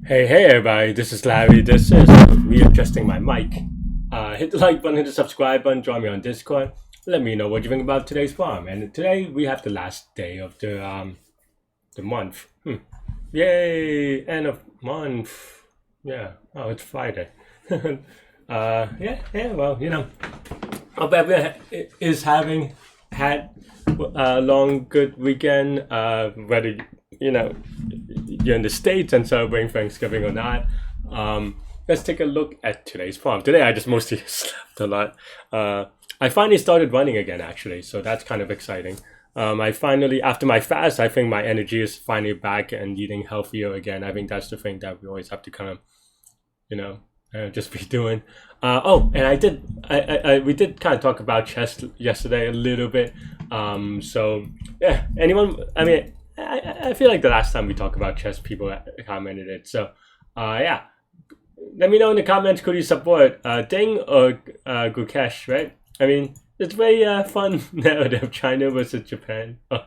Hey everybody, this is Larry. This is readjusting my mic. Hit the like button, hit the subscribe button, join me on Discord. Let me know what you think about today's farm. And today we have the last day of the month. Yay! End of month. Yeah. Oh, it's Friday. Yeah. Well, hope everyone is having had a long, good weekend. Whether you're in the States and celebrating Thanksgiving or not. Let's take a look at today's farm. Today I just mostly slept a lot. I finally started running again, actually, so that's kind of exciting. I finally, after my fast, I think my energy is finally back and eating healthier again. I think that's the thing that we always have to kind of, just be doing. And we did kind of talk about chess yesterday a little bit. So yeah, I feel like the last time we talked about chess, people commented it. So, yeah. Let me know in the comments, could you support Ding or Gukesh, right? I mean, it's very fun narrative, China versus Japan. Oh,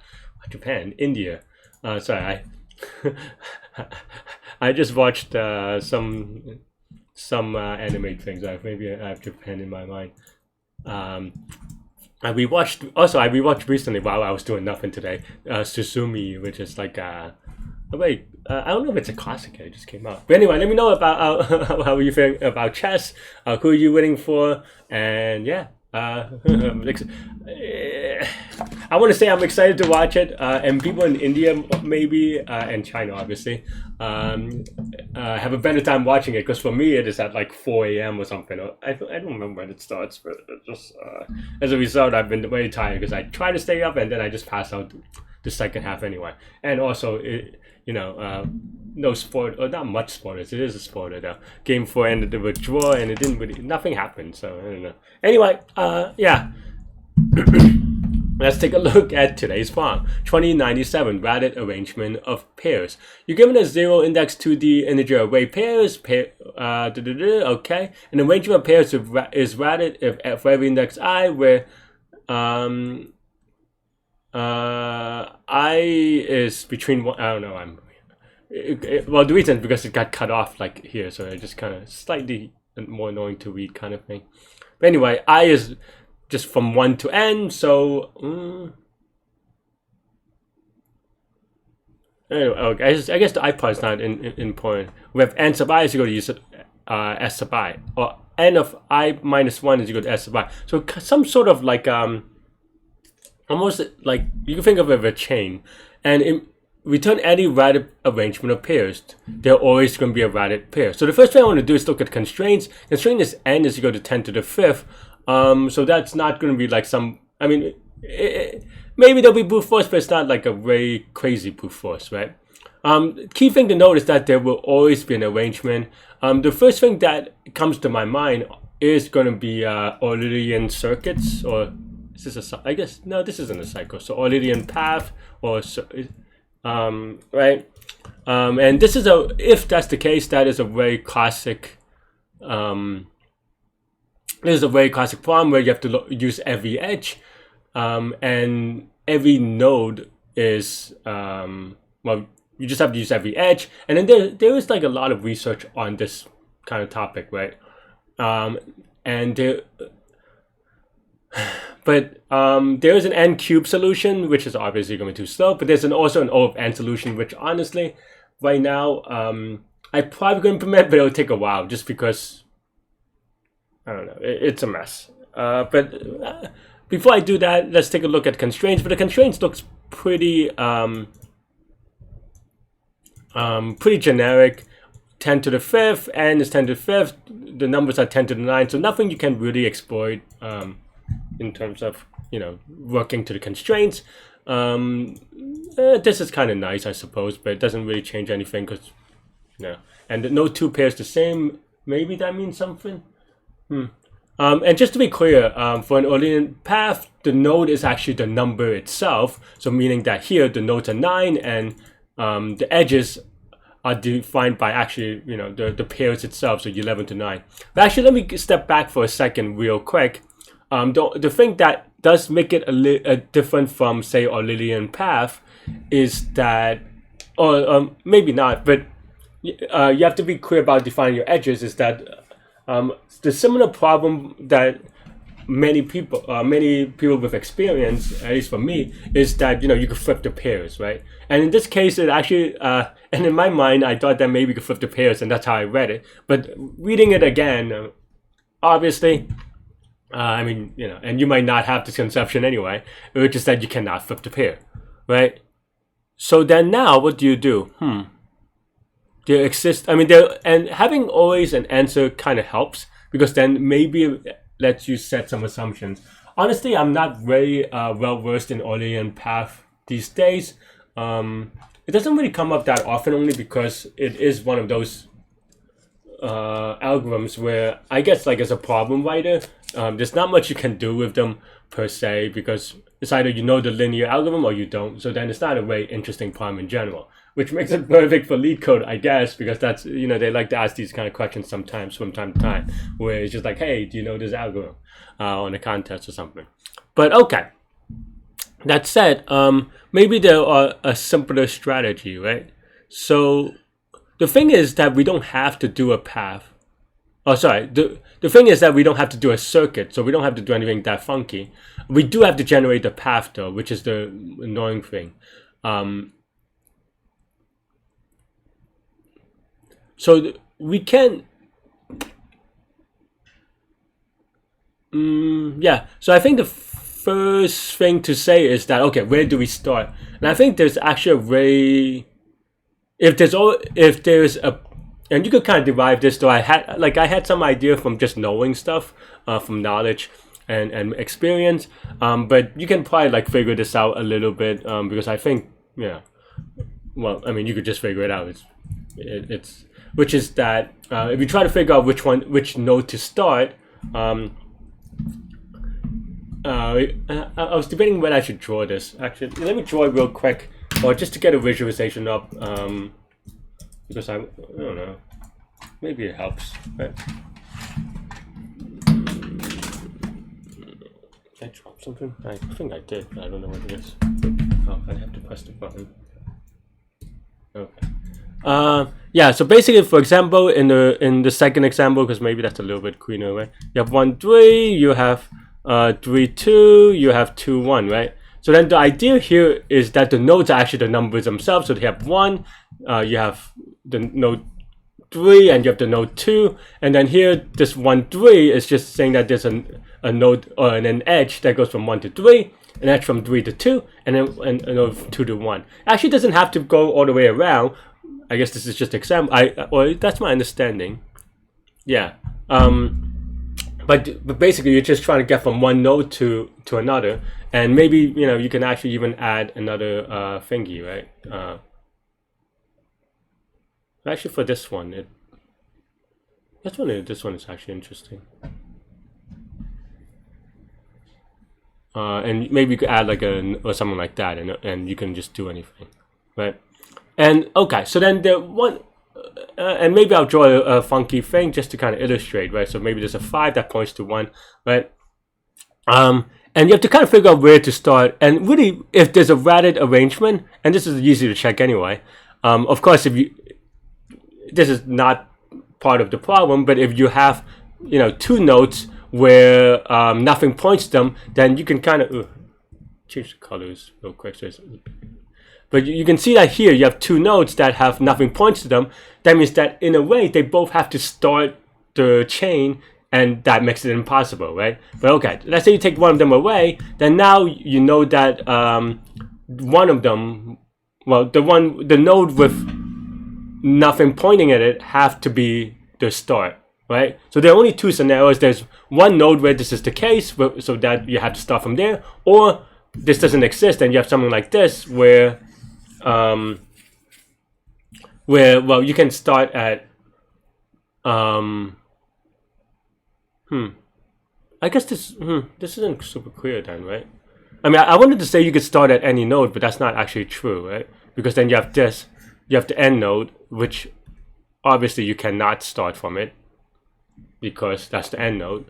Japan, India. Sorry, I just watched some anime things. Maybe I have Japan in my mind. I rewatched recently while I was doing nothing today. Susumi, which is like I don't know if it's a classic. It just came out. But anyway, let me know about how you feel about chess. Who are you winning for? And yeah, I want to say I'm excited to watch it. And people in India maybe and China obviously have a better time watching it, because for me it is at like 4 a.m. or something. I don't remember when it starts, but it just as a result I've been very tired because I try to stay up and then I just pass out the second half anyway. And also no sport, or not much spoilers. It is a spoiler though. Game 4 ended with a draw and nothing happened, so I don't know. Anyway, yeah. Let's take a look at today's farm. 2097 radit arrangement of pairs. You're given a 0 index 2D integer array pairs. Okay. An arrangement of pairs is radit if for every index I, where I is between one. I don't know. Well, the reason is because it got cut off like here, so it's just kind of slightly more annoying to read, kind of thing. But anyway, I is just from 1 to n, so anyway, okay, I guess the I part is not important. We have n sub I is equal to use s sub I, or n of I minus 1 is equal to s sub I. So some sort of like almost like you can think of it as a chain, and return any radit arrangement of pairs. They're always going to be a radit pair. So the first thing I want to do is look at constraints. Constraint is n is equal to 10 to the 5th. So that's not going to be like some, maybe there'll be brute force, but it's not like a very crazy brute force, right? Key thing to note is that there will always be an arrangement. The first thing that comes to my mind is going to be Euclidean circuits, or is this I guess, no, this isn't a cycle. So Euclidean path, or right? And this is if that's the case, that is a very classic, this is a very classic problem where you have to use every edge, and every node is, well, you just have to use every edge. And then there is like a lot of research on this kind of topic, right? But there is an n cube solution, which is obviously going to be too slow, but there's also an O of n solution, which honestly, right now, I probably going to implement, but it'll take a while just because, I don't know, it's a mess. But before I do that, let's take a look at constraints. But the constraints looks pretty pretty generic. 10 to the 5th, n is 10 to the 5th, the numbers are 10 to the 9th, so nothing you can really exploit in terms of, working to the constraints. This is kind of nice, I suppose, but it doesn't really change anything because, and no two pairs the same. Maybe that means something. And just to be clear, for an Euclidean path, the node is actually the number itself. So meaning that here the nodes are 9, and the edges are defined by actually, the pairs itself. So 11 to 9. But actually, let me step back for a second, real quick. The thing that does make it a different from, say, Euclidean path is that, or maybe not, but you have to be clear about defining your edges. Is that the similar problem that many people with experience, at least for me, is that you could flip the pairs, right? And in this case, it actually, and in my mind, I thought that maybe you could flip the pairs, and that's how I read it. But reading it again, obviously, I mean, and you might not have this conception anyway, which is that you cannot flip the pair, right? So then now, what do you do? There exist. I mean, and having always an answer kind of helps, because then maybe it lets you set some assumptions. Honestly, I'm not very well versed in Eulian path these days. It doesn't really come up that often, only because it is one of those algorithms where I guess, like, as a problem writer, there's not much you can do with them per se, because it's either you know the linear algorithm or you don't. So then it's not a very interesting problem in general, which makes it perfect for Leetcode, I guess, because that's, they like to ask these kind of questions sometimes from time to time, where it's just like, hey, do you know this algorithm on a contest or something? But okay, that said, maybe there are a simpler strategy, right? So the thing is that we don't have to do a path. Oh, sorry. The thing is that we don't have to do a circuit, so we don't have to do anything that funky. We do have to generate the path, though, which is the annoying thing. So we can, yeah. So I think the first thing to say is that, okay, where do we start? And I think there's actually a way. If there's a, and you could kind of derive this, though. I had some idea from just knowing stuff, from knowledge and experience. But you can probably like figure this out a little bit, because I think, yeah. Well, I mean, you could just figure it out. It's which is that if you try to figure out which node to start, I was debating when I should draw this. Actually, let me draw it real quick, or just to get a visualization up, because I don't know, maybe it helps. Right? Did I drop something? I think I did, but I don't know what it is. Oh, I have to press the button. Okay. Yeah, so basically, for example, in the second example, because maybe that's a little bit cleaner, right? You have 1, 3, you have 3, 2, you have 2, 1, right? So then the idea here is that the nodes are actually the numbers themselves. So they have 1, you have the node 3, and you have the node 2, and then here this 1, 3 is just saying that there's a node or an edge that goes from 1 to 3. An edge from 3 to 2, and then a node from 2 to 1. Actually, doesn't have to go all the way around. I guess this is just example. Or that's my understanding. Yeah. But basically, you're just trying to get from one node to another, and maybe you can actually even add another thingy, right? Actually, for this one, this one is actually interesting. And maybe you could add like or something like that, and you can just do anything, right? And okay, so then the one, and maybe I'll draw a funky thing just to kind of illustrate, right? So maybe there's a 5 that points to 1, right? And you have to kind of figure out where to start. And really, if there's a ratted arrangement, and this is easy to check anyway. Of course, this is not part of the problem, but if you have, 2 nodes where nothing points to them, then you can kind of change the colors real quick. But you can see that here you have 2 nodes that have nothing points to them. That means that in a way they both have to start the chain, and that makes it impossible, right? But okay, let's say you take one of them away, then now you know that one of them, well, the node with nothing pointing at it have to be the start, right? So there are only 2 scenarios. There's one node where this is the case, so that you have to start from there, or this doesn't exist, and you have something like this where well, you can start at I guess this isn't super clear then, right? I mean, I wanted to say you could start at any node, but that's not actually true, right? Because then you have the end node, which obviously you cannot start from it because that's the end node.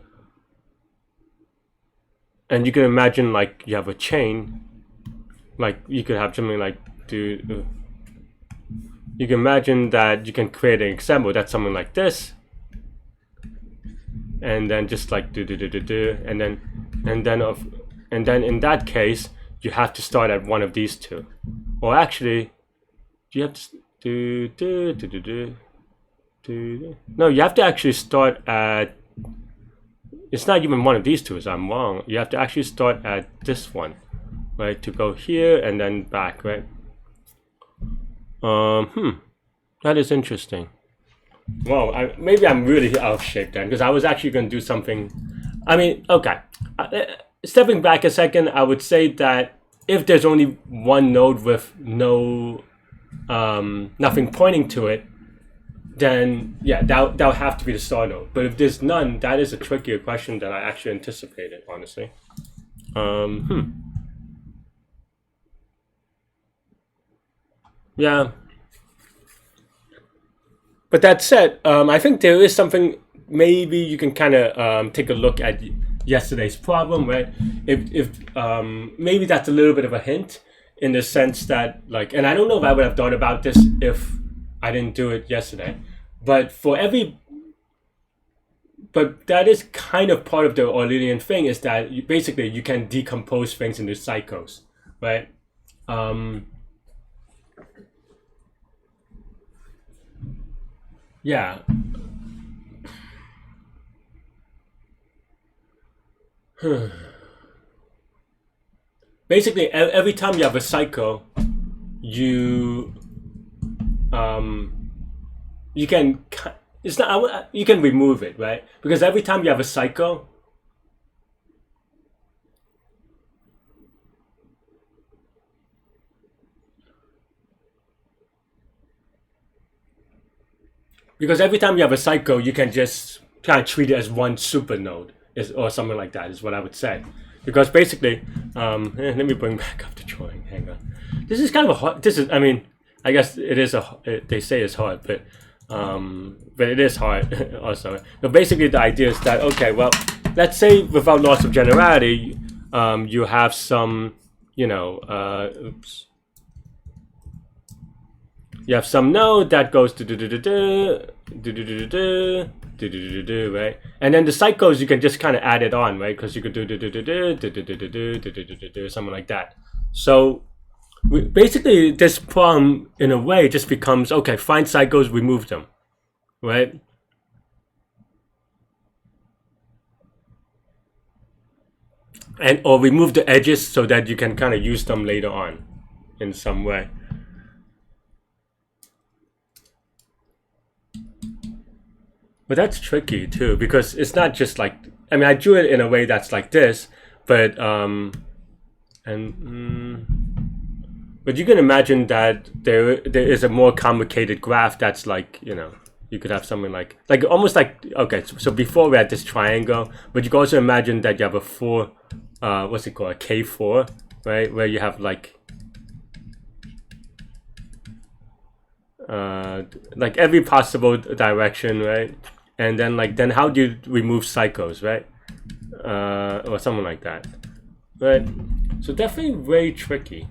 And you can imagine like you have a chain, like you could have something like you can imagine that you can create an example that's something like this, and then just like do, and then in that case you have to start at one of these two, or actually you have to no, you have to actually start at, it's not even one of these two, so I'm wrong. You have to actually start at this one, right, to go here and then back, right? That is interesting. Well, maybe I'm really out of shape then, because I was actually going to do something. I mean, okay. Stepping back a second, I would say that if there's only one node with no nothing pointing to it, then yeah, that'll have to be the start node. But if there's none, that is a trickier question than I actually anticipated, honestly. Yeah. But that said, I think there is something maybe you can kind of take a look at yesterday's problem, right? If maybe that's a little bit of a hint in the sense that, like, and I don't know if I would have thought about this if I didn't do it yesterday, but but that is kind of part of the Eulerian thing, is that basically you can decompose things into cycles, right? Yeah. Basically, every time you have a cycle, you you can, it's not, you can remove it, right? Because every time you have a cycle, you can just kind of treat it as one supernode, or something like that, is what I would say. Because basically, let me bring back up the drawing. Hang on. This is kind of a hard. I mean, I guess it is they say it's hard, but it is hard also. But basically, the idea is that, okay, well, let's say without loss of generality, you have some, you have some node that goes to right? And then the cycles, you can just kind of add it on, right? Because you could do something like that. So basically, this problem, in a way, just becomes, okay, find cycles, remove them, right? And or remove the edges so that you can kind of use them later on in some way. But that's tricky too, because it's not just like, I mean, I drew it in a way that's like this, but but you can imagine that there is a more complicated graph that's like, you could have something like almost like, okay, so before we had this triangle, but you can also imagine that you have a four, what's it called, a K4, right, where you have like every possible direction, right? And then how do you remove cycles, right? Or something like that, right? So definitely very tricky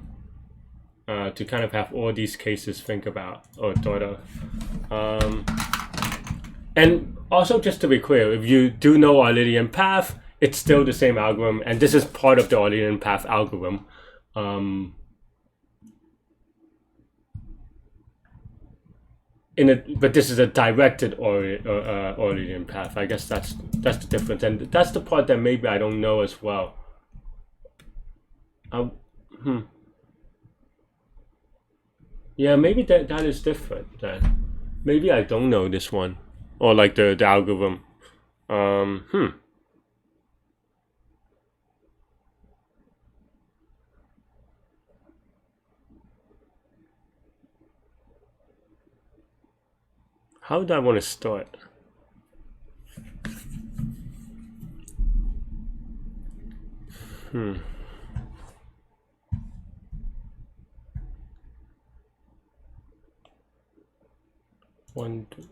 to kind of have all these cases think about or thought of. And also, just to be clear, if you do know Eulerian path, it's still the same algorithm, and this is part of the Eulerian path algorithm. But this is a directed Eulerian path. I guess that's the difference, and that's the part that maybe I don't know as well. Yeah, maybe that is different. Maybe I don't know this one, or like the algorithm. How do I want to start? One, two.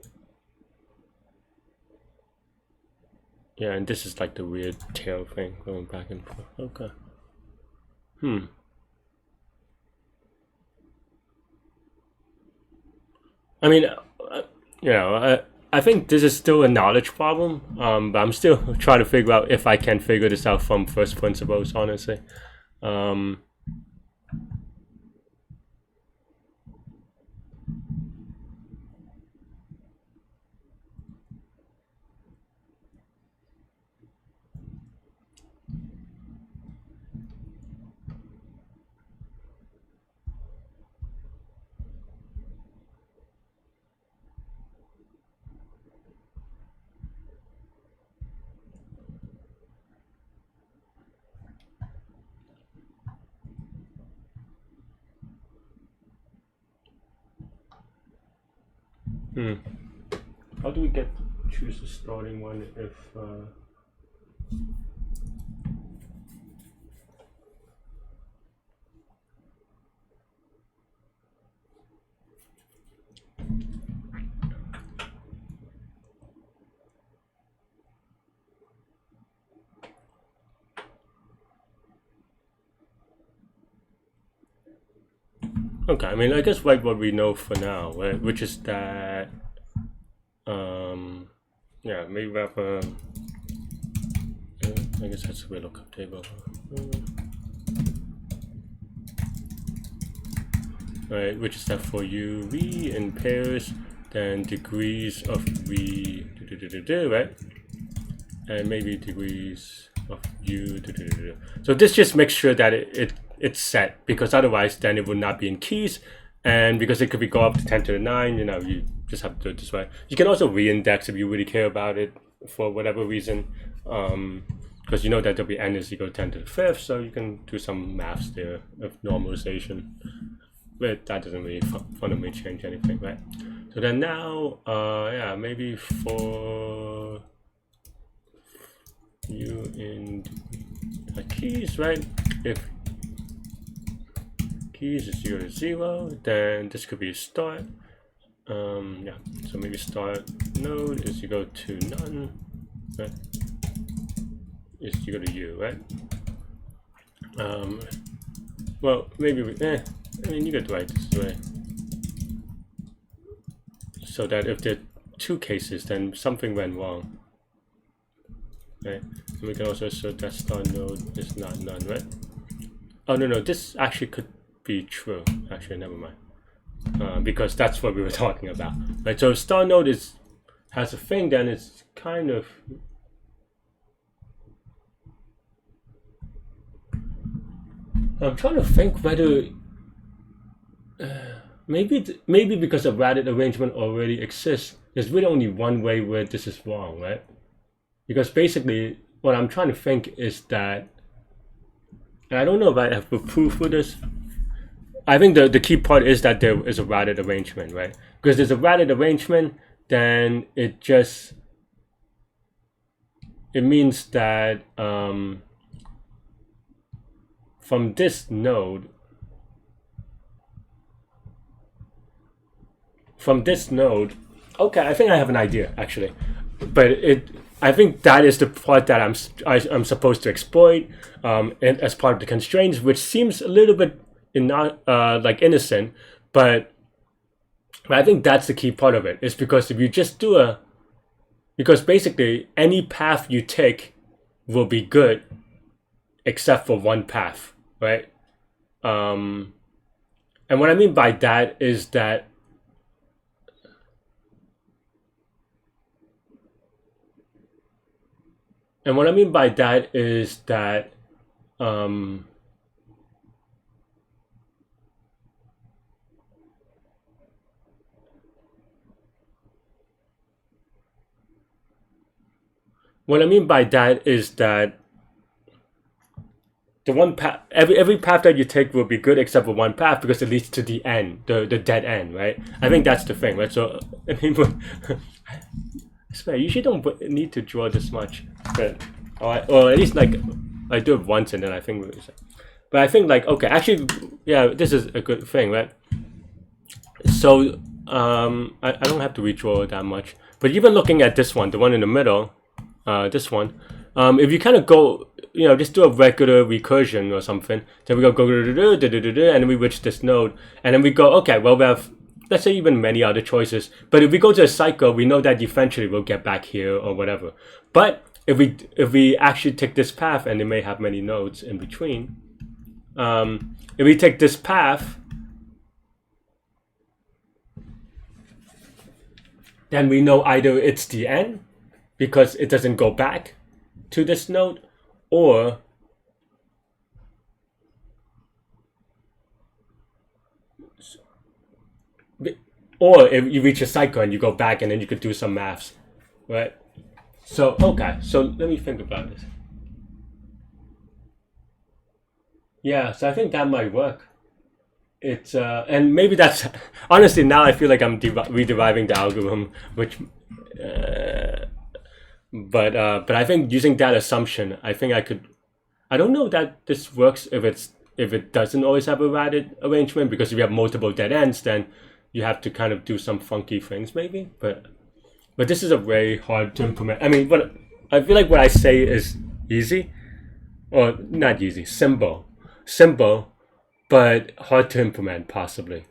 Yeah, and this is like the weird tail thing going back and forth. Okay. I mean, you know, I think this is still a knowledge problem, but I'm still trying to figure out if I can figure this out from first principles, honestly. Um, how do we choose the starting one if okay, I mean, I guess like what we know for now, right? Which is that, yeah, maybe we have a, I guess that's a VLOOKUP table. Right, which is that for u v in pairs, then degrees of v, right? And maybe degrees of u, so this just makes sure that it's set, because otherwise then it would not be in keys, and because it could be go up to 10 to the 9, you know, you just have to do it this way. You can also reindex if you really care about it for whatever reason, because you know that there'll be n is equal to 10 to the 5th, so you can do some maths there of normalization. But that doesn't really fundamentally change anything, right? So then now, yeah, maybe for u in keys, right? If keys is 0 to 0, then this could be start. Yeah, so maybe start node is equal to none, right? Is equal to u, right? Well, maybe I mean, you could write this way, so that if there are two cases, then something went wrong, right? And we can also assert that start node is not none, right? Oh no, this actually could be true. Actually, never mind, because that's what we were talking about, right? So if start node has a thing, then it's kind of, I'm trying to think whether. Maybe because a radial arrangement already exists, there's really only one way where this is wrong, right? Because basically, what I'm trying to think is that, and I don't know if I have a proof for this. I think the key part is that there is a radial arrangement, right? Because there's a radial arrangement, then it means that from this node. Okay, I think I have an idea actually, but I think that is the part that I'm supposed to exploit, and as part of the constraints, which seems a little bit like innocent, but I think that's the key part of it. Is because if you just because basically any path you take will be good, except for one path, right? And what I mean by that is that. And what I mean by that is that the one path, every path that you take will be good except for one path, because it leads to the end, the dead end, right? I think that's the thing, right? So I mean, I swear, you usually don't need to draw this much, but or at least like I do it once and then I think. But I think like, okay, actually, yeah, this is a good thing, right? So I don't have to redraw that much, but even looking at this one, the one in the middle, this one, if you kind of go, you know, just do a regular recursion or something, then we go and then we reach this node, and then we go, okay, well, we have let's say even many other choices. But if we go to a cycle, we know that eventually we'll get back here or whatever. But if we actually take this path, and it may have many nodes in between, if we take this path, then we know either it's the end because it doesn't go back to this node, or if you reach a cycle and you go back, and then you could do some maths, right? So, okay, so let me think about this. Yeah, so I think that might work. It's and maybe that's honestly, now I feel like I'm rederiving the algorithm, which but I think using that assumption, I think I could. I don't know that this works if it doesn't always have a random arrangement, because if you have multiple dead ends, then you have to kind of do some funky things maybe. But this is a very hard to implement. I mean, what I feel like what I say is easy, or not easy, simple, but hard to implement possibly.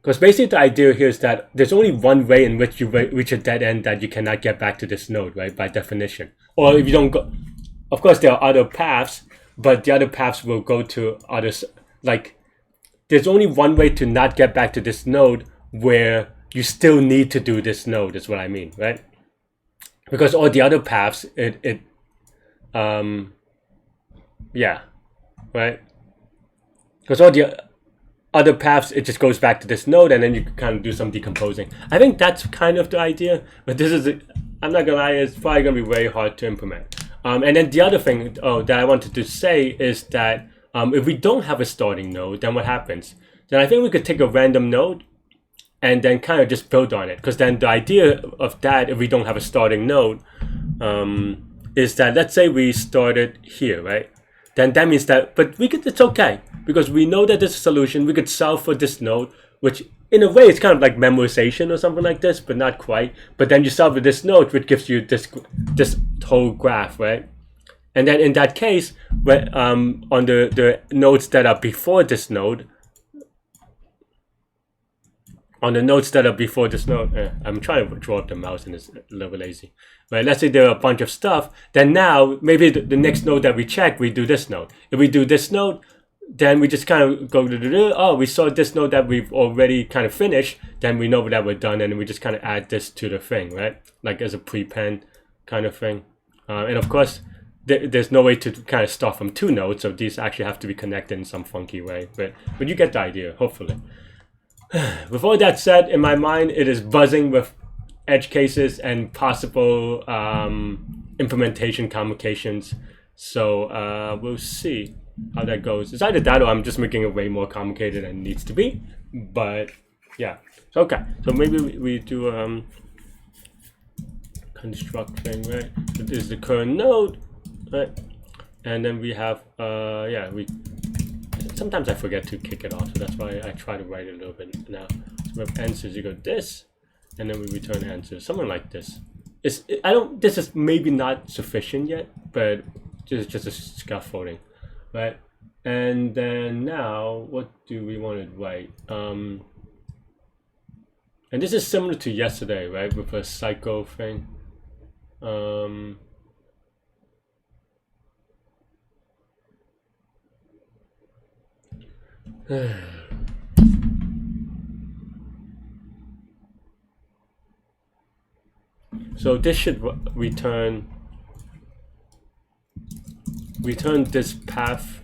Because basically the idea here is that there's only one way in which you reach a dead end that you cannot get back to this node, right? By definition. Or if you don't go, of course there are other paths, but the other paths will go to others. Like, there's only one way to not get back to this node where you still need to do this node, is what I mean, right? Because all the other paths, yeah, right? Because all the other paths, it just goes back to this node, and then you can kind of do some decomposing. I think that's kind of the idea, but this is, I'm not gonna lie, it's probably gonna be very hard to implement. And then the other thing that I wanted to say is that if we don't have a starting node, then what happens? Then I think we could take a random node and then kind of just build on it. Because then the idea of that, if we don't have a starting node, is that, let's say we started here, right? Then that means that, but it's okay, because we know that there's a solution. We could solve for this node, which in a way it's kind of like memorization or something like this, but not quite. But then you solve with this node, which gives you this whole graph, right? And then in that case, on the nodes that are before this node, I'm trying to draw up the mouse and it's a little bit lazy. Right, let's say there are a bunch of stuff. Then now, maybe the next node that we check, we do this node. If we do this node, then we just kind of go to oh, we saw this node that we've already kind of finished. Then we know that we're done, and we just kind of add this to the thing, right? Like as a prepend kind of thing. And of course, there's no way to kind of start from two nodes, so these actually have to be connected in some funky way. But you get the idea, hopefully. With all that said, in my mind, it is buzzing with edge cases and possible implementation complications. So we'll see how that goes. It's either that or I'm just making it way more complicated than it needs to be. But yeah, so, okay. So maybe we do construct thing, right? So this is the current node, right? And then we have sometimes I forget to kick it off, so that's why I try to write it a little bit now. So we have answers, you go this, and then we return answers, something like this. This is maybe not sufficient yet, but just a scaffolding, right? And then now, what do we want to write? And this is similar to yesterday, right? With a cycle thing. So this should return this path.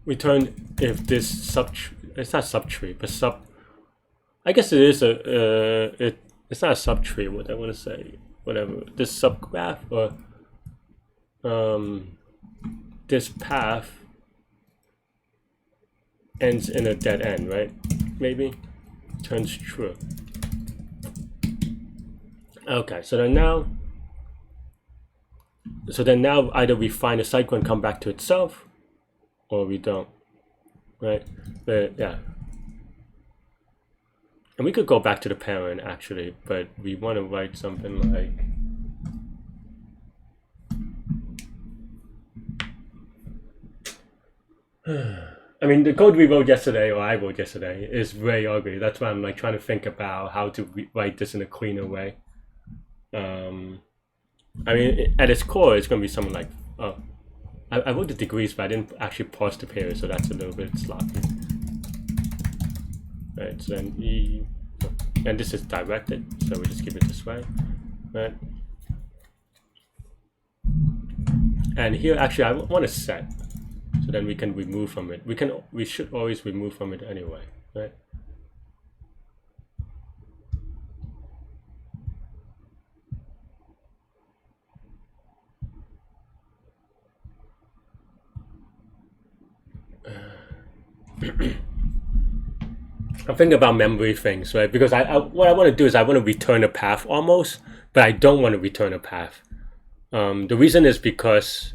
Return if this it's not subtree, but I guess it is it's not a subtree. What I want to say, whatever, this subgraph or this path ends in a dead end, right? Maybe turns true. Okay, so then now either we find a cycle and come back to itself, or we don't, right? But yeah, and we could go back to the parent actually, but we want to write something like I mean, the code we wrote yesterday, or I wrote yesterday, is very ugly. That's why I'm like trying to think about how to write this in a cleaner way. I mean, at its core, it's going to be something like, oh, I wrote the degrees, but I didn't actually pause the period, so that's a little bit sloppy. Right, so then E, and this is directed, so we just keep it this way, right? And here, actually, I want to set, so then we can remove from it. We should always remove from it anyway, right? I'm thinking about memory things, right? Because what I want to do is I want to return a path almost, but I don't want to return a path. The reason is because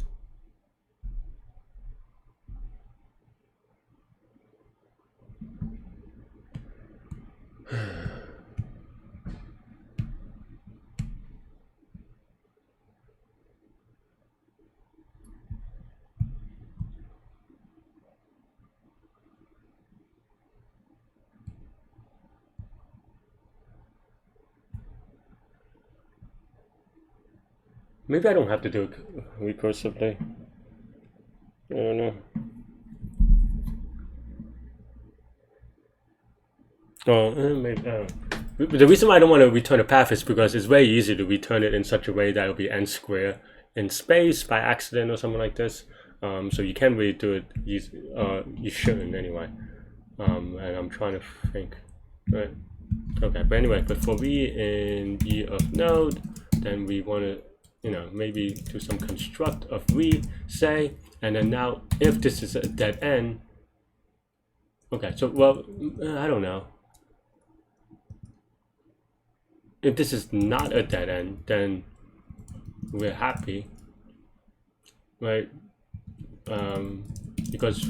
maybe I don't have to do it recursively. I don't know. Oh, maybe. The reason why I don't want to return a path is because it's very easy to return it in such a way that it'll be n squared in space by accident or something like this. So you can't really do it. You shouldn't anyway. And I'm trying to think. Right. Okay. But anyway, but for v in v of node, then we want to, maybe do some construct of v, say, and then now if this is a dead end. Okay. So well, I don't know. If this is not a dead end, then we're happy, right? Because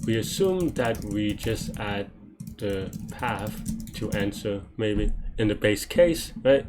we assume that we just add the path to answer, maybe in the base case, right?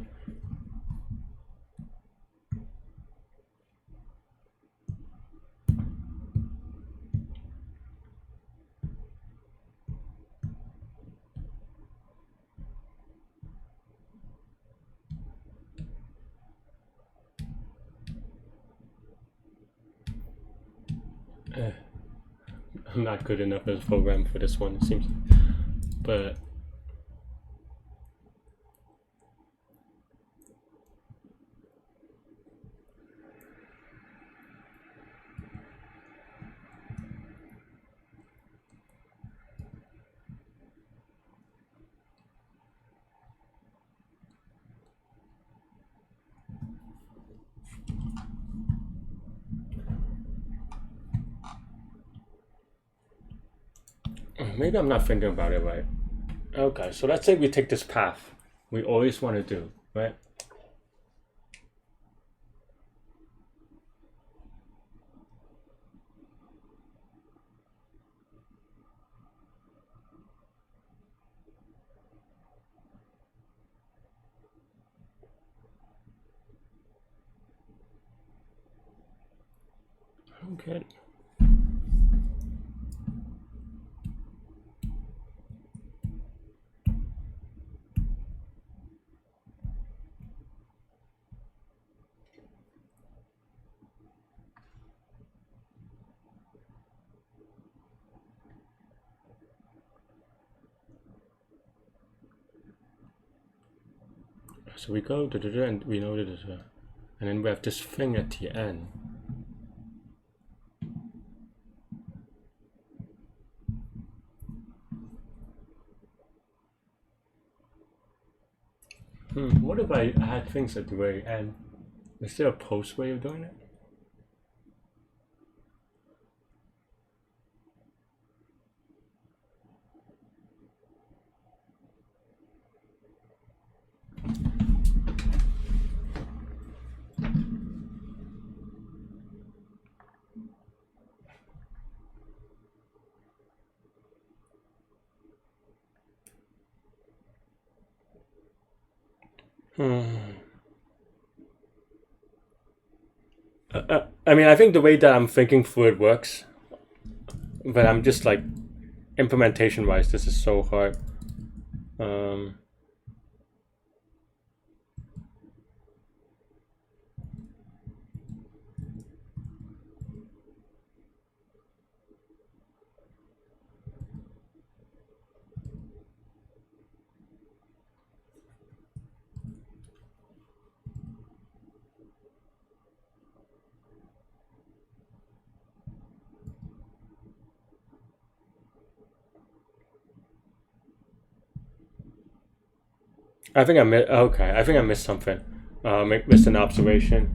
I'm not good enough as a program for this one, it seems, but maybe I'm not thinking about it right. Okay, so let's say we take this path we always want to do, right? Okay. So we go and we know that there's a, and then we have this thing at the end. What if I had things at the very end? Is there a post way of doing it? I mean, I think the way that I'm thinking through it works. but I'm just like, implementation wise, this is so hard. I think I missed. Okay, I think I missed something. Missed an observation,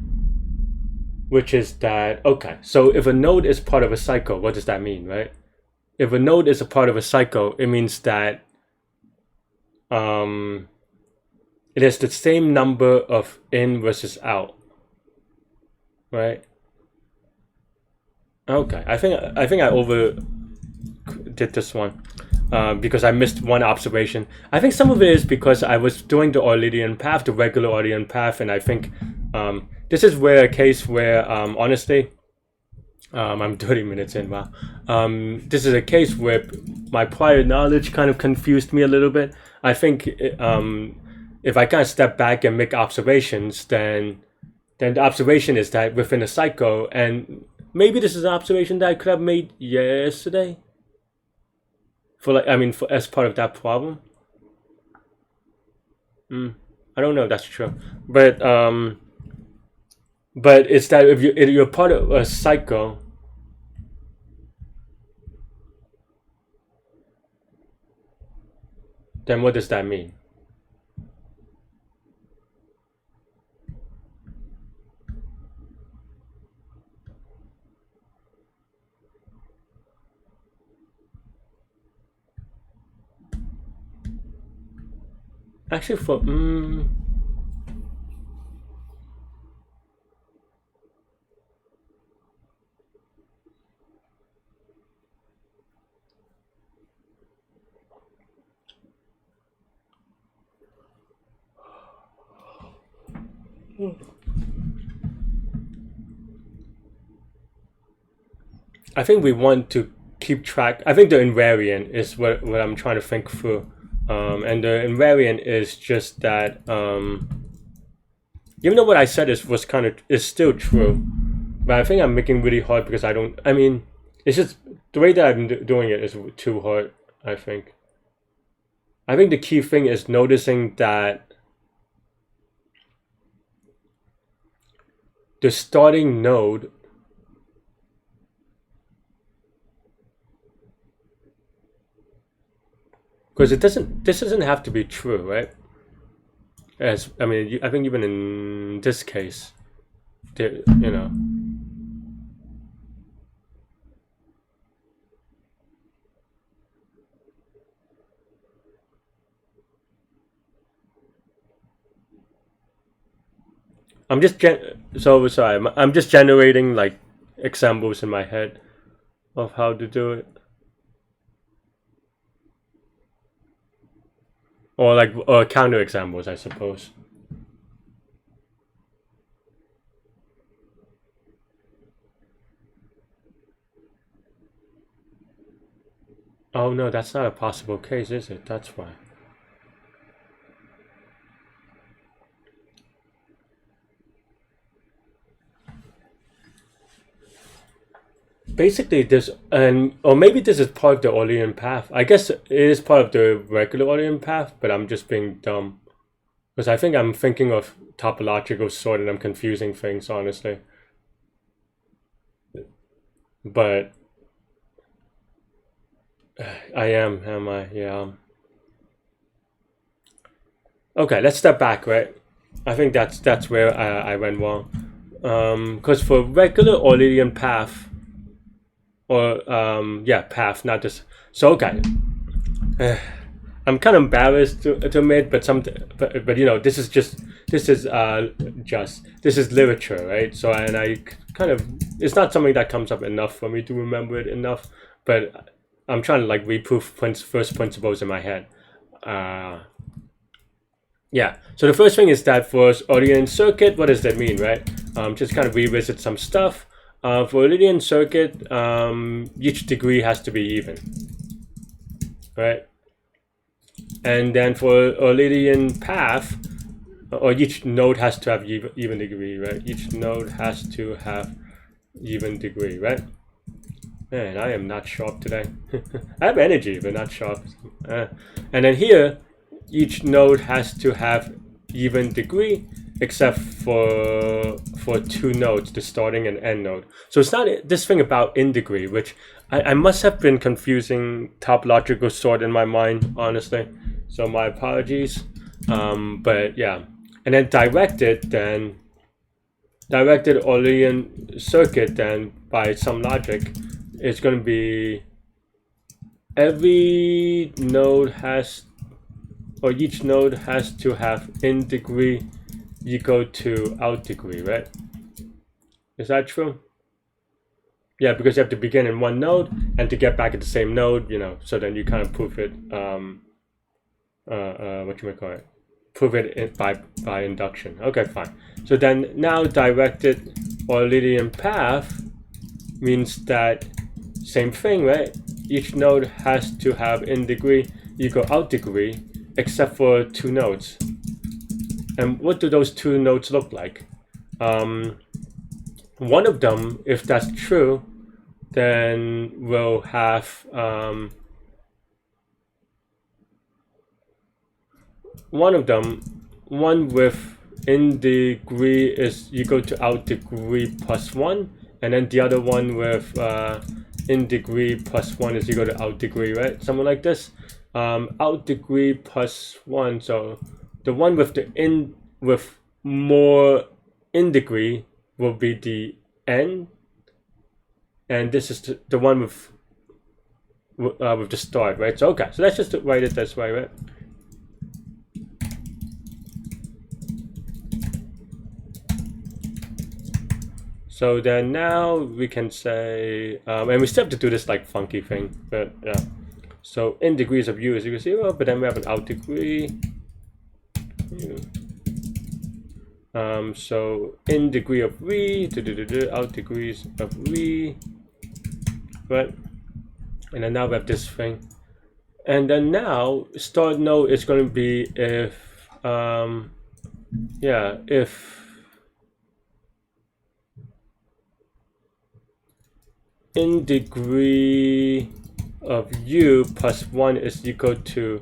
which is that okay. So if a node is part of a cycle, what does that mean, right? If a node is a part of a cycle, it means that it has the same number of in versus out, right? Okay, I think I over did this one. Because I missed one observation. I think some of it is because I was doing the Euclidean path, the regular Euclidean path, and I think this is where a case where, honestly, I'm 30 minutes in, wow. This is a case where my prior knowledge kind of confused me a little bit. I think if I kind of step back and make observations, then the observation is that within a cycle, and maybe this is an observation that I could have made yesterday, for like, I mean, for as part of that problem. I don't know if that's true, but it's that if you're part of a cycle, then what does that mean? Actually, for I think we want to keep track. I think the invariant is what I'm trying to think through. And the invariant is just that even though what I said is still true, but I think I'm making really hard because I don't. I mean, it's just the way that I'm doing it is too hard. I think. I think the key thing is noticing that the starting node because this doesn't have to be true, right? As I mean, I think even in this case, you know. I'm just so sorry. I'm just generating like examples in my head of how to do it, or like counter examples, I suppose. Oh no, that's not a possible case, is it? That's why. Basically, this or maybe this is part of the Orlean path. I guess it is part of the regular Orlean path, but I'm just being dumb because I think I'm thinking of topological sort and I'm confusing things, honestly. But I am I? Yeah. Okay, let's step back, right? I think that's where I went wrong. Because for regular Orlean path, or yeah, path, not just so okay. I'm kind of embarrassed to admit, but you know, this is literature, right? So and I kind of it's not something that comes up enough for me to remember it enough, but I'm trying to like reproof first principles in my head. Yeah. So the first thing is that for Orlean circuit, what does that mean, right? Just kind of revisit some stuff. For Euclidean circuit, each degree has to be even, right? And then for Euclidean path, or each node has to have even degree, right? Each node has to have even degree, right? Man, I am not sharp today. I have energy, but not sharp. And then here, each node has to have even degree, except for two nodes, the starting and end node. So it's not this thing about in degree, which I must have been confusing topological sort in my mind, honestly. So my apologies. But yeah, and then directed Euclidean circuit then by some logic is going to be every node has, or each node has to have in degree equal to out degree, right? Is that true? Yeah, because you have to begin in one node and to get back at the same node, you know, so then you kind of prove it, what you might call it, prove it by induction. Okay, fine. So then now directed Euclidean path means that same thing, right? Each node has to have in degree equal out degree, except for two nodes. And what do those two nodes look like? One of them, if that's true, then we'll have one of them, one with in degree is equal to out degree plus 1, and then the other one with in degree plus 1 is equal to out degree, right? Something like this. Out degree plus 1, so the one with the in with more in degree will be the n, and this is the one with the start, right? So okay, so let's just write it this way, right? So then now we can say, and we still have to do this like funky thing, but yeah. So in degrees of u is equal to 0, but then we have an out degree. So in degree of v, out degrees of v, right? And then now we have this thing. And then now start node is going to be if, yeah, if in degree of u plus 1 is equal to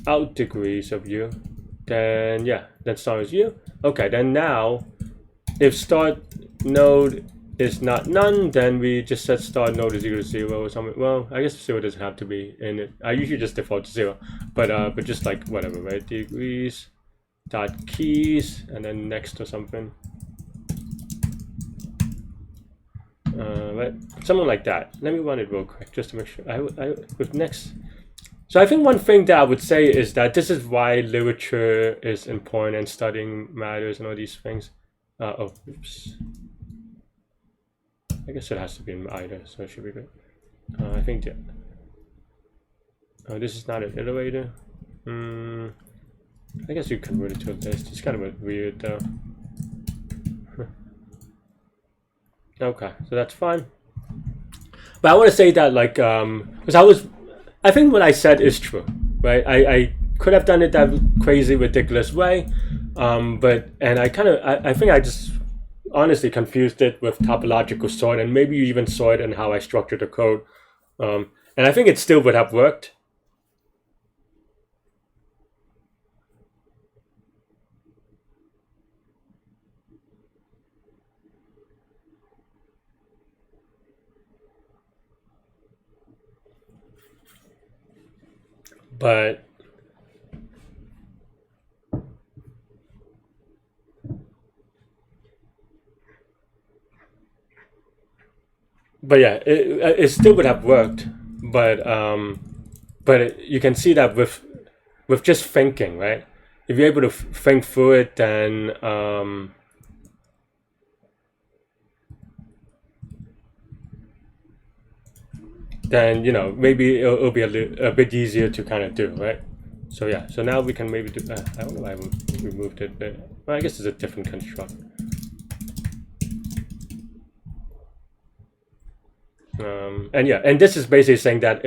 out degrees of u, then yeah, then start is u. Okay, then now if start node is not none, then we just set start node is equal to 0 or something. Well, I guess 0 doesn't have to be in it. I usually just default to 0, but just like whatever, right? Degrees dot keys and then next or something. Right, something like that. Let me run it real quick just to make sure. With next. So I think one thing that I would say is that this is why literature is important and studying matters and all these things. Oh, oops. I guess it has to be in either, so it should be good. I think that. Oh, this is not an iterator. I guess you convert it to a list. It's kind of weird though. Okay, so that's fine. But I want to say that, like, because I think what I said is true, right? I could have done it that crazy, ridiculous way, and I think I just honestly confused it with topological sort, and maybe you even saw it in how I structured the code, and I think it still would have worked. But yeah, it still would have worked. But you can see that with just thinking, right? If you're able to think through it, then you know, maybe it'll be a bit easier to kind of do, right? So yeah, so now we can maybe do. I don't know why I removed it, but well, I guess it's a different construct. And yeah, and this is basically saying that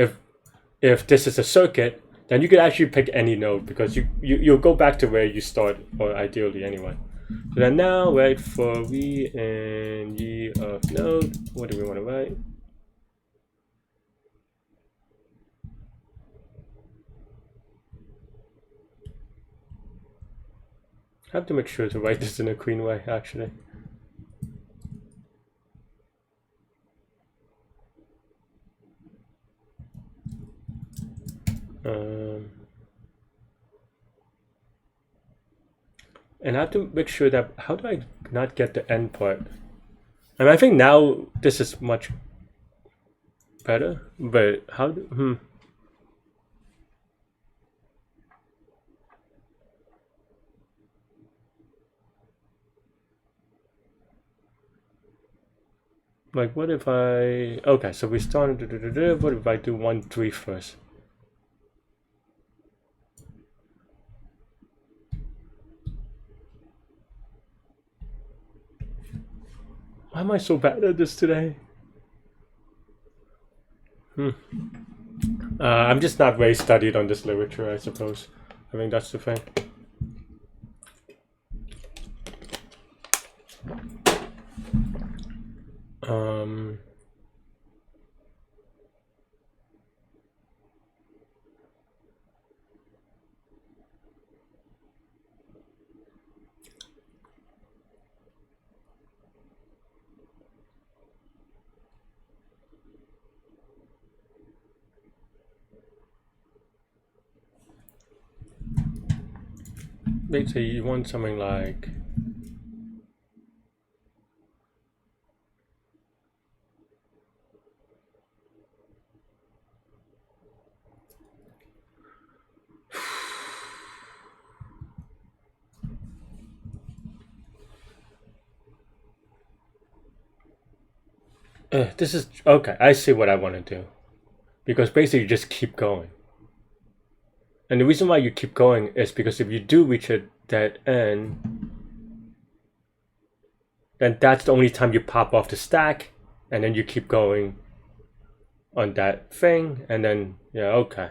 if this is a circuit, then you could actually pick any node because you'll go back to where you start, or ideally anyway. So then now write for v and ye of node. What do we want to write? I have to make sure to write this in a clean way, actually. And I have to make sure that, how do I not get the end part? I mean, I think now this is much better, but how do, like what if I, okay, so we started, what if I do 1, 3 first? Why am I so bad at this today? I'm just not very studied on this literature, I suppose. I think that's the thing. Basically, you want something like this is okay. I see what I want to do, because basically you just keep going. And the reason why you keep going is because if you do reach a dead end, then that's the only time you pop off the stack, and then you keep going on that thing, and then yeah, okay.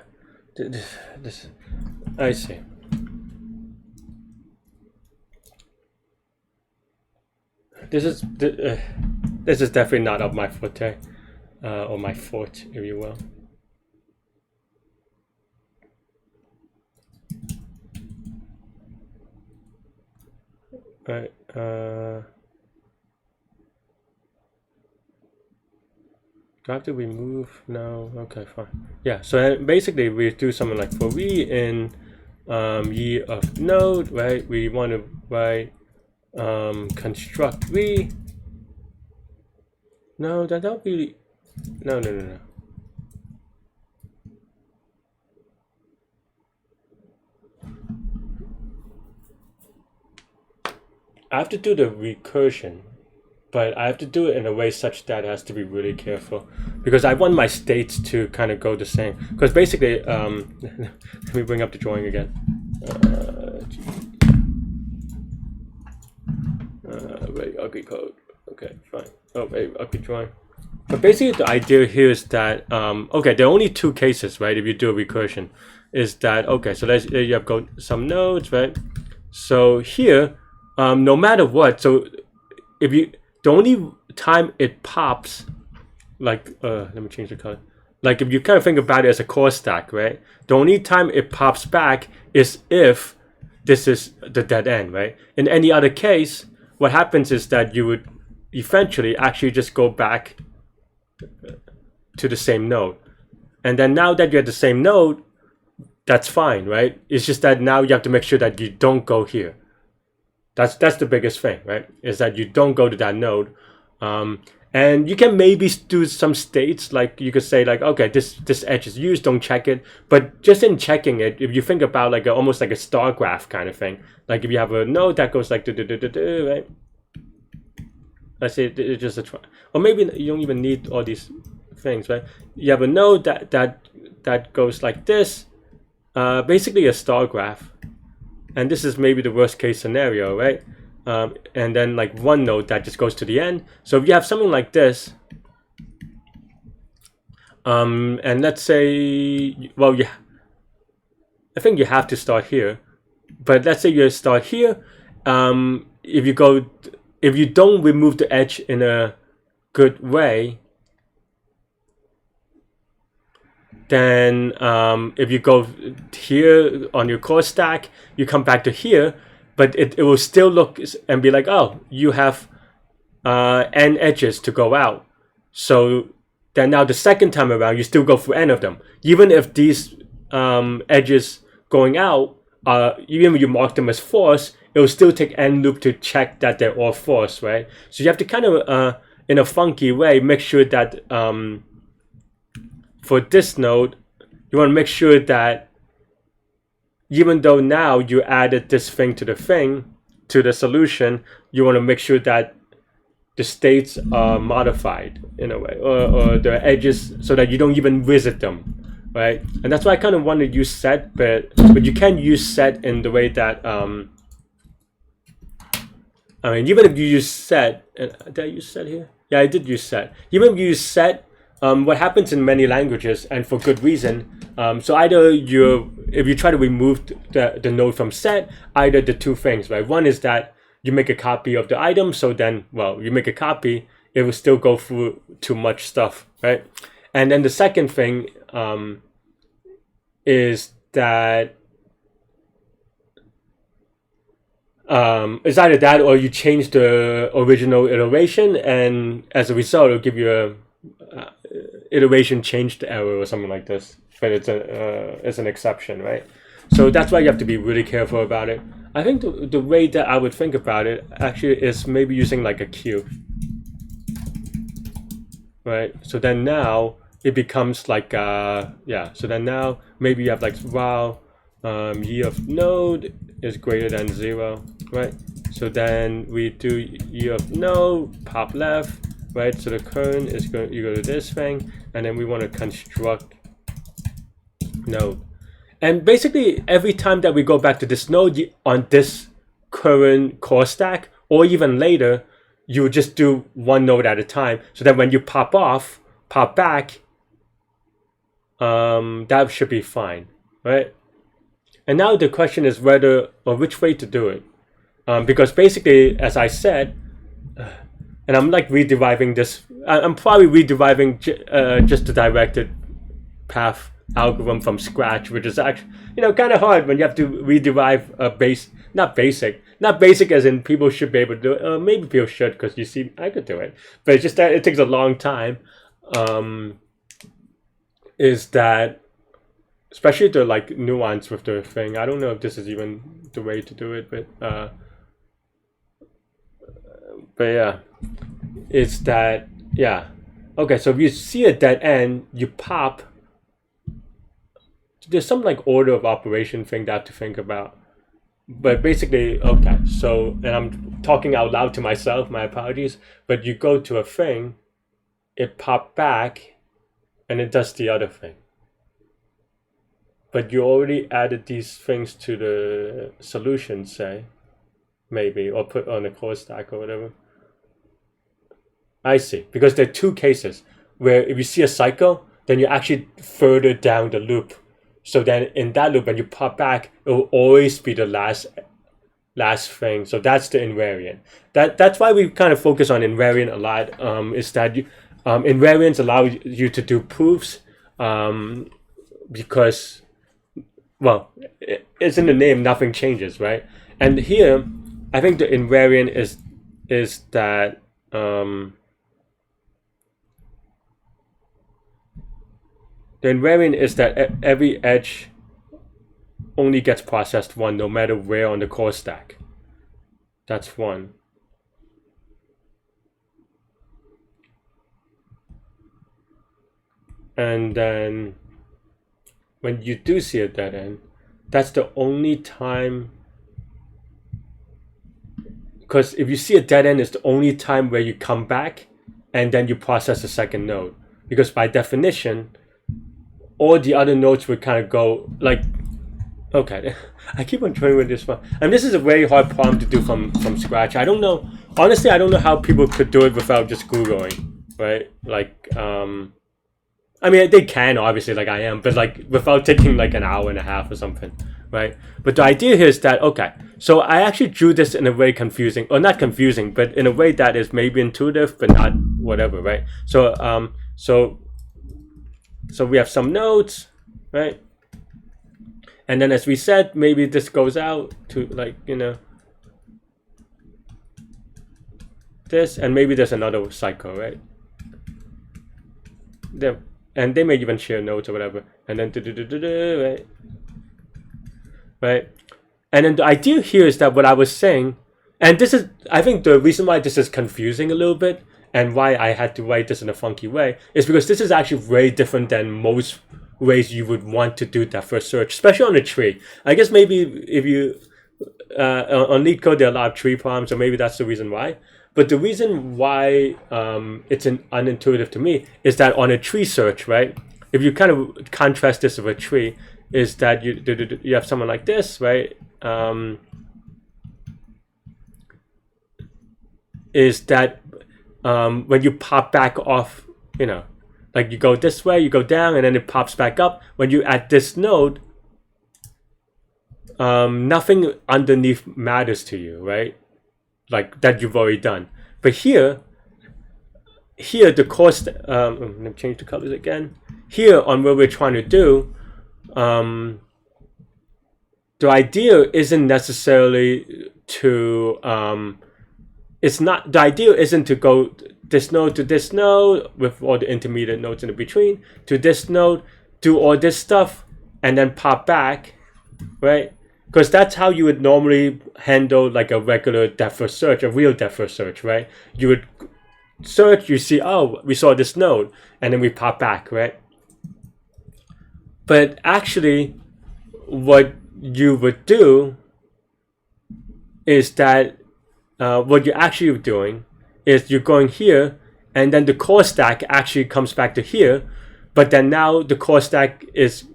This I see. This is definitely not up my forte, or my fort, if you will. Right. Do I have to remove? No. Okay, fine. Yeah. So basically, we do something like for v in ye of node, right? We want to write construct v. No, that'll be no. I have to do the recursion, but I have to do it in a way such that it has to be really careful, because I want my states to kind of go the same. Because basically, let me bring up the drawing again. Very ugly code. Okay, fine. Oh, very ugly drawing. But basically, the idea here is that okay, there are only 2 cases, right? If you do a recursion, is that okay? So let's you have got some nodes, right? So here. No matter what, so if you, the only time it pops, like, let me change the color. Like if you kind of think about it as a core stack, right? The only time it pops back is if this is the dead end, right? In any other case, what happens is that you would eventually actually just go back to the same node. And then now that you're at the same node, that's fine, right? It's just that now you have to make sure that you don't go here. That's the biggest thing, right? Is that you don't go to that node, and you can maybe do some states, like you could say like, okay, this edge is used, don't check it. But just in checking it, if you think about like almost like a star graph kind of thing, like if you have a node that goes like right? Let's say it's just a try, or maybe you don't even need all these things, right? You have a node that goes like this, basically a star graph. And this is maybe the worst case scenario, right? And then like one node that just goes to the end. So if you have something like this, And let's say, well, I think you have to start here, but let's say you start here. If you don't remove the edge in a good way, then if you go here on your core stack, you come back to here, but it will still look and be like, oh, you have n edges to go out. So then now the second time around, you still go through n of them. Even if these edges going out, even when you mark them as false, it will still take n loop to check that they're all false, right? So you have to kind of, in a funky way, make sure that for this node, you want to make sure that even though now you added this thing to the solution, you want to make sure that the states are modified in a way, or the edges, so that you don't even visit them, right? And that's why I kind of want to use set, but you can use set in the way that I mean, even if you use set, did I use set here? Yeah, I did use set. Even if you use set, what happens in many languages, and for good reason, so either if you try to remove the node from set, either the two things, right? One is that you make a copy of the item, so then, well, you make a copy, it will still go through too much stuff, right? And then the second thing is that it's either that or you change the original iteration, and as a result, it'll give you a iteration changed error or something like this. But it's an exception, right? So that's why you have to be really careful about it. I think the way that I would think about it actually is maybe using like a queue, right? So then now it becomes like yeah. So then now maybe you have like while y of node is greater than 0, right? So then we do y of node pop left, right? So the current is going, you go to this thing, and then we want to construct node. And basically every time that we go back to this node on this current core stack, or even later, you would just do one node at a time, so that when you pop back, that should be fine, right? And now the question is whether or which way to do it, because basically, as I said, and I'm like rederiving this, I'm probably rederiving just the directed path algorithm from scratch, which is actually, kind of hard when you have to rederive a not basic as in people should be able to do it. Maybe people should, because you see, I could do it, but it's just that it takes a long time. Is that, especially the like nuance with the thing, I don't know if this is even the way to do it, but yeah, it's that, yeah. Okay, so if you see a dead end, you pop. There's some like order of operation thing that I have to think about. But basically, okay, so, and I'm talking out loud to myself, my apologies, but you go to a thing, it pop back, and it does the other thing. But you already added these things to the solution, say, maybe, or put on the core stack or whatever. I see, because there are two cases where if you see a cycle, then you're actually further down the loop. So then in that loop, when you pop back, it will always be the last thing. So that's the invariant. That's why we kind of focus on invariant a lot, is that invariants allow you to do proofs, because, well, it's in the name, nothing changes, right? And here, I think the invariant is that the invariant is that every edge only gets processed one, no matter where on the core stack. That's one. And then when you do see a dead end, that's the only time, because if you see a dead end, it's the only time where you come back and then you process the second node. Because by definition, all the other nodes would kind of go like, okay, I keep on trying with this one. And this is a very hard problem to do from scratch. I don't know, honestly, I don't know how people could do it without just Googling, right? Like, I mean, they can obviously, like I am, but like without taking like an hour and a half or something, right? But the idea here is that, okay, so I actually drew this in a way confusing, or not confusing, but in a way that is maybe intuitive, but not whatever, right? So we have some nodes, right? And then as we said, maybe this goes out to like, this, and maybe there's another cycle, right? And they may even share nodes or whatever, and then right? Right? And then the idea here is that what I was saying, and this is, I think the reason why this is confusing a little bit, and why I had to write this in a funky way, is because this is actually very different than most ways you would want to do that first search, especially on a tree. I guess maybe if you, on Leetcode, there are a lot of tree problems, so maybe that's the reason why. But the reason why it's unintuitive to me is that on a tree search, right? If you kind of contrast this with a tree, is that you have someone like this, right? Is that when you pop back off, like you go this way, you go down, and then it pops back up. When you add this node, nothing underneath matters to you, right? Like that you've already done. But here the cost, let me change the colors again. Here on what we're trying to do, the idea isn't necessarily to, the idea isn't to go this node to this node with all the intermediate nodes in between, to this node, do all this stuff, and then pop back, right? Because that's how you would normally handle like a regular depth first search, a real depth first search, right? You would search, you see, oh, we saw this node, and then we pop back, right? But actually, what you would do is that what you're actually doing is you're going here, and then the core stack actually comes back to here, but then now the core stack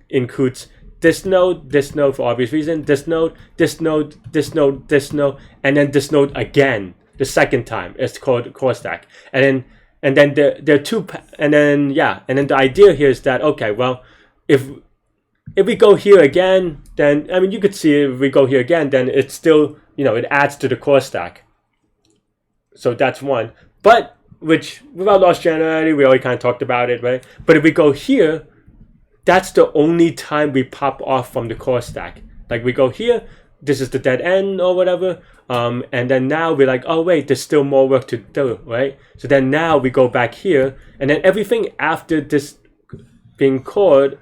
includes this node for obvious reason, this node, this node, this node, this node, and then this node again, the second time. It's called core stack. And then there are two, and then the idea here is that, okay, well, if we go here again, then, I mean, you could see if we go here again, then it's still, it adds to the core stack. So that's one. But, which, without lost generality, we already kind of talked about it, right? But if we go here, that's the only time we pop off from the core stack. Like we go here, this is the dead end or whatever, and then now we're like, oh wait, there's still more work to do, right? So then now we go back here, and then everything after this being called,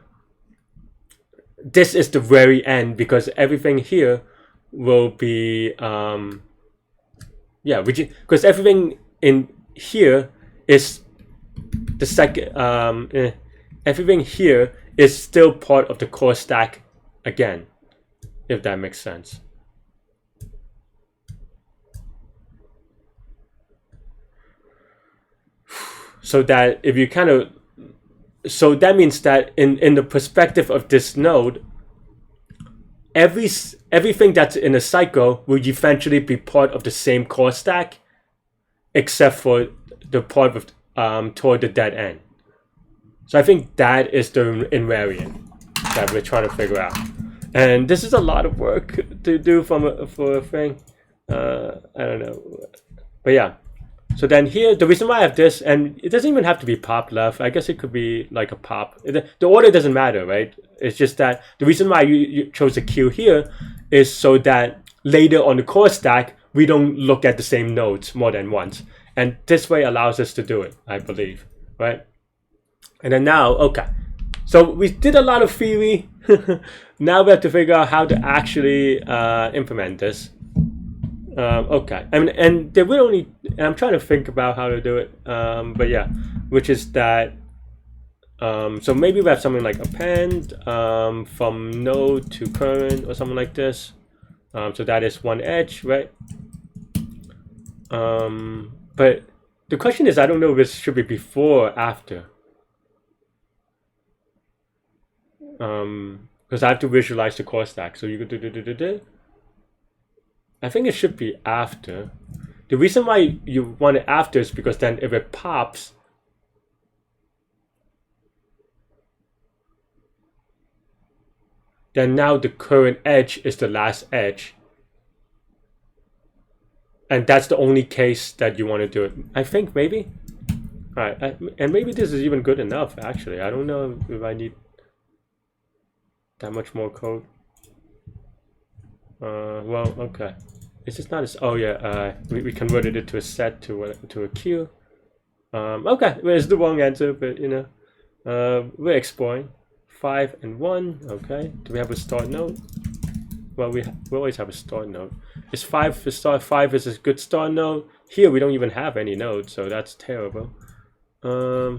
this is the very end, because everything here will be, because everything in here is the second, everything here is still part of the core stack again, if that makes sense. So that if you so that means that in the perspective of this node, everything that's in a cycle will eventually be part of the same core stack, except for the part of toward the dead end. So I think that is the invariant that we're trying to figure out. And this is a lot of work to do for a thing. I don't know. But yeah. So then here, the reason why I have this, and it doesn't even have to be pop left. I guess it could be like a pop. The order doesn't matter, right? It's just that the reason why you chose a queue here is so that later on the core stack, we don't look at the same nodes more than once. And this way allows us to do it, I believe, right? And then now, okay, so we did a lot of theory. Now we have to figure out how to actually implement this. Okay, and there will only, and I'm trying to think about how to do it. But yeah, which is that. So maybe we have something like append from node to current or something like this. So that is one edge, right? But the question is, I don't know if this should be before or after. Because I have to visualize the core stack. So you could do. I think it should be after. The reason why you want it after is because then if it pops, then now the current edge is the last edge. And that's the only case that you want to do it. I think maybe. All right, and maybe this is even good enough, actually. I don't know if I need that much more code. Well, okay. It's just not as, oh yeah, we converted it to a set to a queue. Okay, well, it's the wrong answer, but you know, we're exploring. 5 and 1, okay. Do we have a start node? Well, we always have a start node. Is 5 the start? 5 is a good start node. Here we don't even have any nodes, so that's terrible. Why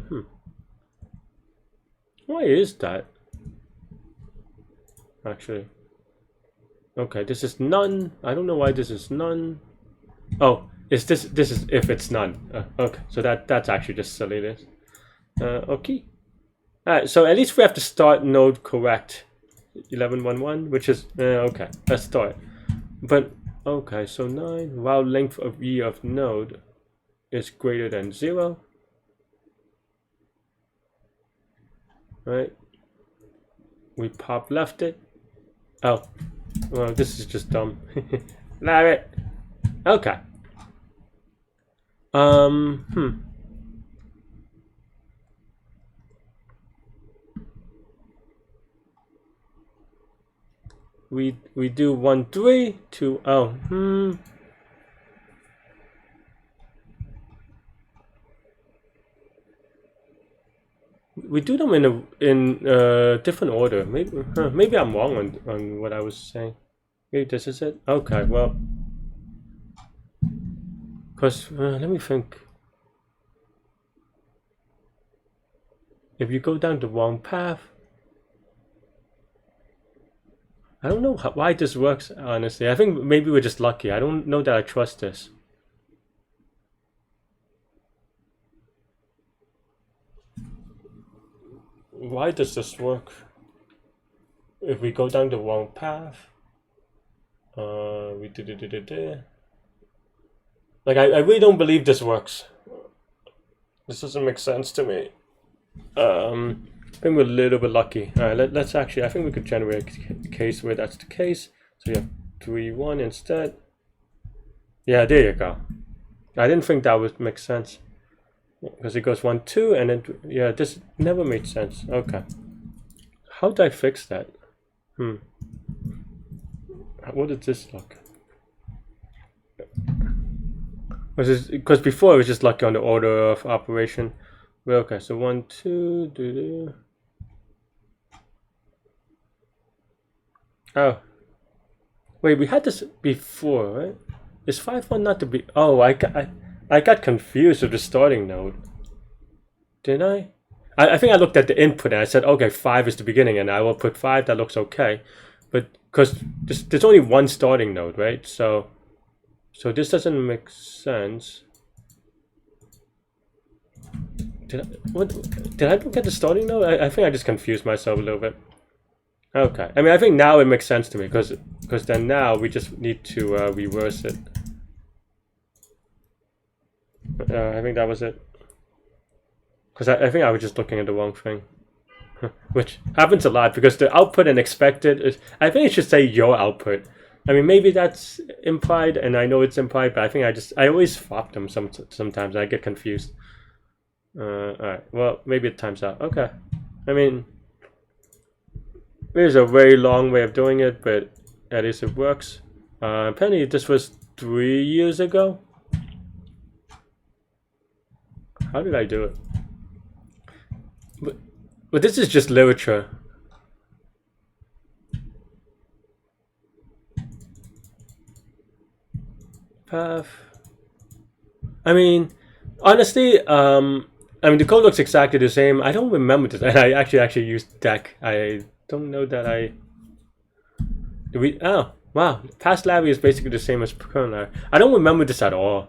is that? Actually. Okay, this is none. I don't know why this is none. Oh, is this is if it's none. Okay, so that's actually just silly this. Okay. Alright, so at least we have the start node correct. 1111, which is okay, let's start. But okay, so 9 while length of e of node is greater than 0. Right? We pop left it. Oh. Well, this is just dumb. Love it. Okay. We do 1 3 2 oh we do them in a different order. Maybe I'm wrong on what I was saying. Maybe this is it. Okay, well, because let me think. If you go down the wrong path, I don't know why this works, honestly. I think maybe we're just lucky. I don't know that I trust this. Why does this work? If we go down the wrong path, we do. Like, I really don't believe this works. This doesn't make sense to me. I think we're a little bit lucky. All right, let's actually, I think we could generate a case where that's the case. So you have 3 1 instead. Yeah, there you go. I didn't think that would make sense. Because it goes 1 2 and then yeah, this never made sense. Okay, how did I fix that? What did this look? Because before it was just lucky on the order of operation. Well, okay, so 1 2 Oh, wait, we had this before, right? Is 5 1 not to be? Oh, I got confused with the starting node. Didn't I? I think I looked at the input and I said, okay, 5 is the beginning and I will put 5, that looks okay. But because there's only one starting node, right? So this doesn't make sense. Did I look at the starting node? I think I just confused myself a little bit. Okay, I mean, I think now it makes sense to me because then now we just need to reverse it. I think that was it. Because I think I was just looking at the wrong thing. Which happens a lot because the output and expected is, I think it should say your output. I mean, maybe that's implied and I know it's implied, but I think I always swap them sometimes. I get confused. Alright, well, maybe it times out. Okay. I mean, there's a very long way of doing it, but at least it works. Apparently this was 3 years ago. How did I do it? But this is just literature. Path. I mean, honestly, the code looks exactly the same. I don't remember this, and I actually used deck. I don't know that I. Do we? Oh, wow. Past Larry is basically the same as current Larry. I don't remember this at all.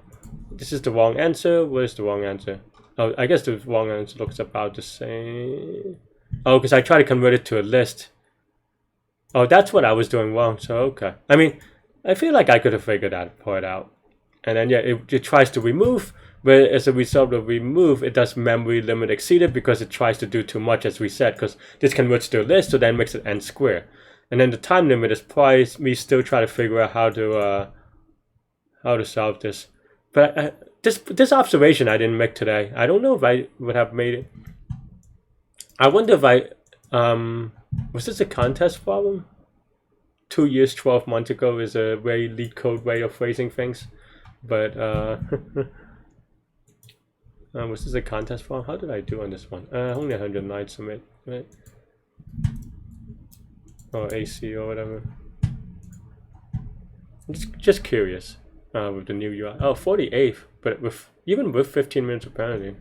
This is the wrong answer. What is the wrong answer? Oh, I guess the wrong answer looks about the same. Oh, because I tried to convert it to a list. Oh, that's what I was doing wrong. So, okay. I mean, I feel like I could have figured that part out. And then, yeah, it tries to remove. But as a result of remove, it does memory limit exceeded because it tries to do too much, as we said. Because this converts to a list, so then makes it n square. And then the time limit is probably me still trying to figure out how to solve this. But this observation I didn't make today. I don't know if I would have made it. I wonder if I was this a contest problem? 2 years, 12 months ago is a very Leetcode way of phrasing things. But was this a contest problem? How did I do on this one? Only 109 submit, right? Or AC or whatever. I'm just curious with the new UI. Oh, 48th, but even with 15 minutes apparently.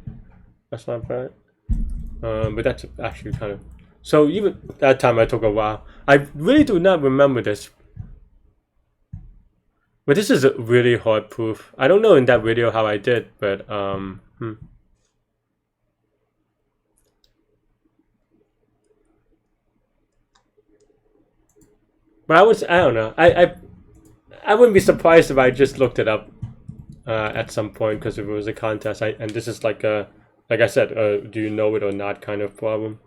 That's not bad. But that's actually kind of... So even that time I took a while. I really do not remember this. But this is a really hard proof. I don't know in that video how I did, but But I don't know. I wouldn't be surprised if I just looked it up at some point because if it was a contest. And this is like I said, do you know it or not kind of problem,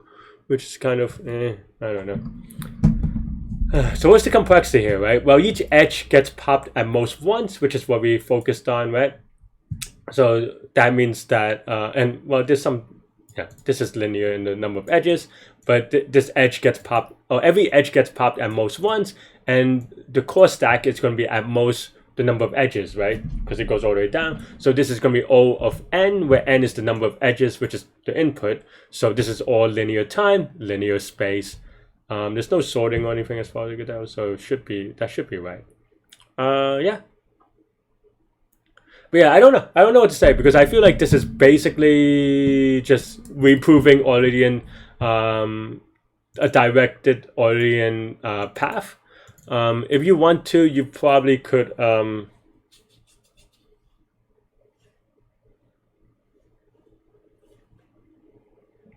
which is kind of I don't know. So what's the complexity here, right? Well, each edge gets popped at most once, which is what we focused on, right? So that means that and well, there's some this is linear in the number of edges, but this edge gets popped, or every edge gets popped at most once, and the core stack is going to be at most the number of edges, right? Because it goes all the way down. So this is going to be O of n, where n is the number of edges, which is the input. So this is all linear time, linear space. There's no sorting or anything as far as I can tell, so that should be right. Yeah. But yeah, I don't know what to say, because I feel like this is basically just reproving Euclidean, a directed Euclidean path. If you want to, you probably could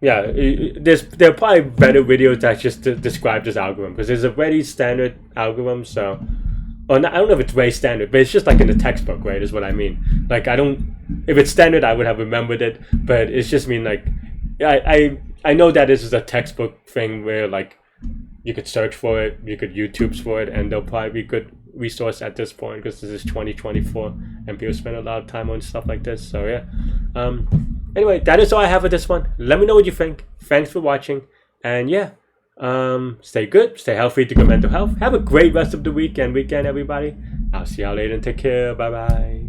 there are probably better videos that just describe this algorithm, because it's a very standard algorithm. So, I don't know if it's very standard, but it's just like in the textbook, right? Is what I mean. Like if it's standard, I would have remembered it, but it's just mean like, I know that this is a textbook thing where like you could search for it, you could YouTube's for it, and they'll probably be good resource at this point because this is 2024 and people spend a lot of time on stuff like this. So yeah. Anyway, that is all I have for this one. Let me know what you think. Thanks for watching, and yeah, stay good, stay healthy, to good mental health. Have a great rest of the week and weekend, everybody. I'll see y'all later and take care. Bye bye.